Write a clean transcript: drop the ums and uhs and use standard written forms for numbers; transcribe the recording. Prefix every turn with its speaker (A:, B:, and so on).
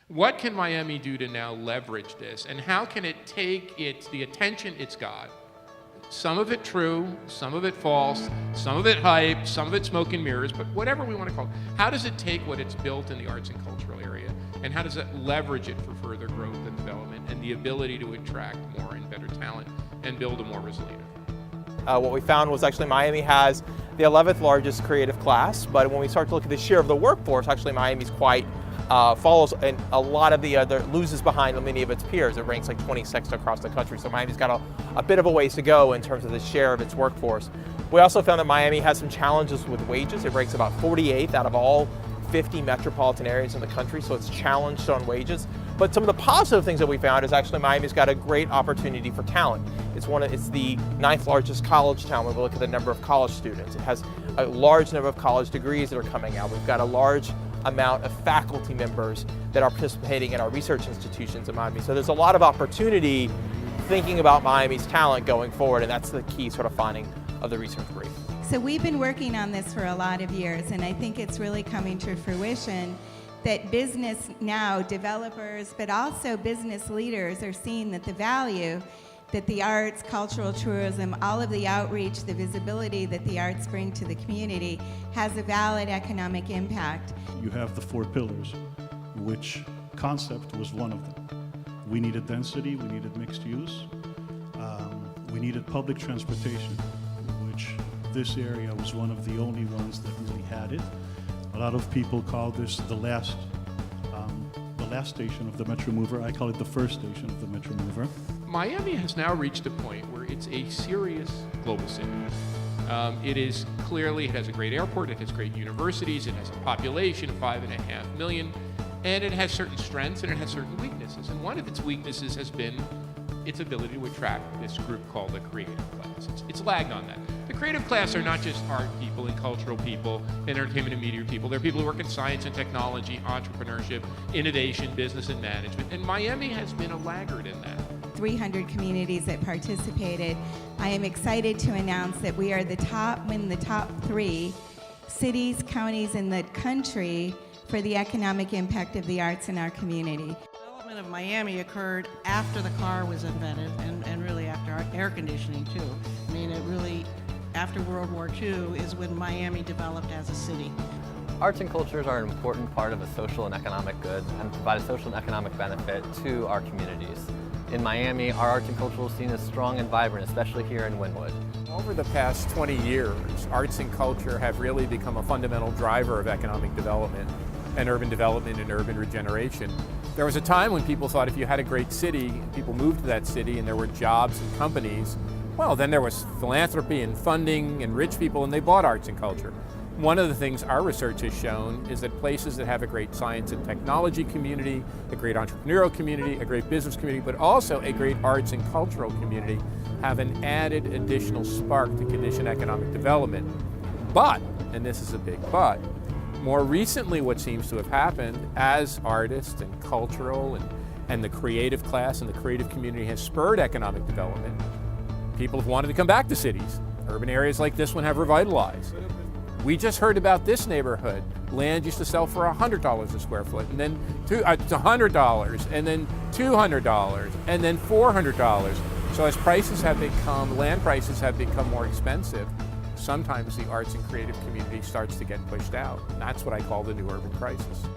A: What can Miami do to now leverage this, and how can it take the attention it's got, some of it true, some of it false, some of it hype, some of it smoke and mirrors, but whatever we want to call it, how does it take what it's built in the arts and cultural area, and how does it leverage it for further growth and development and the ability to attract more and better talent and build a more resilient economy?
B: What we found was actually Miami has the 11th largest creative class, but when we start to look at the share of the workforce, actually Miami's quite follows, and a lot of the other loses behind many of its peers. It ranks like 26th across the country, so Miami's got a bit of a ways to go in terms of the share of its workforce. We also found that Miami has some challenges with wages. It ranks about 48th out of all 50 metropolitan areas in the country, so it's challenged on wages. But some of the positive things that we found is actually Miami's got a great opportunity for talent. It's the 9th largest college town when we look at the number of college students. It has a large number of college degrees that are coming out. We've got a large amount of faculty members that are participating in our research institutions in Miami. So there's a lot of opportunity thinking about Miami's talent going forward, and that's the key sort of finding of the research brief.
C: So we've been working on this for a lot of years, and I think it's really coming to fruition that business now, developers, but also business leaders are seeing that the value that the arts, cultural tourism, all of the outreach, the visibility that the arts bring to the community has a valid economic impact.
D: You have the 4 pillars, which concept was one of them. We needed density, we needed mixed use, we needed public transportation, which this area was one of the only ones that really had it. A lot of people call this the last station of the Metro Mover. I call it the first station of the Metro Mover.
A: Miami has now reached a point where it's a serious global city. It has a great airport, it has great universities, it has a population of 5.5 million, and it has certain strengths and it has certain weaknesses. And one of its weaknesses has been its ability to attract this group called the creative class. It's lagged on that. The creative class are not just art people and cultural people, entertainment and media people. They're people who work in science and technology, entrepreneurship, innovation, business and management. And Miami has been a laggard in that.
C: 300 communities that participated. I am excited to announce that we are the top 3 cities, counties in the country for the economic impact of the arts in our community.
E: Development of Miami occurred after the car was invented and really after air conditioning too. I mean, it really, after World War II is when Miami developed as a city.
F: Arts and cultures are an important part of a social and economic good and provide a social and economic benefit to our communities. In Miami, our arts and cultural scene is strong and vibrant, especially here in Wynwood.
G: Over the past 20 years, arts and culture have really become a fundamental driver of economic development and urban regeneration. There was a time when people thought if you had a great city, people moved to that city and there were jobs and companies, well, then there was philanthropy and funding and rich people and they bought arts and culture. One of the things our research has shown is that places that have a great science and technology community, a great entrepreneurial community, a great business community, but also a great arts and cultural community have an added additional spark to condition economic development. But, and this is a big but, more recently what seems to have happened as artists and cultural and the creative class and the creative community has spurred economic development, people have wanted to come back to cities. Urban areas like this one have revitalized. We just heard about this neighborhood. Land used to sell for $100 a square foot, and then $100, and then $200, and then $400. So as land prices have become more expensive, sometimes the arts and creative community starts to get pushed out. And that's what I call the new urban crisis.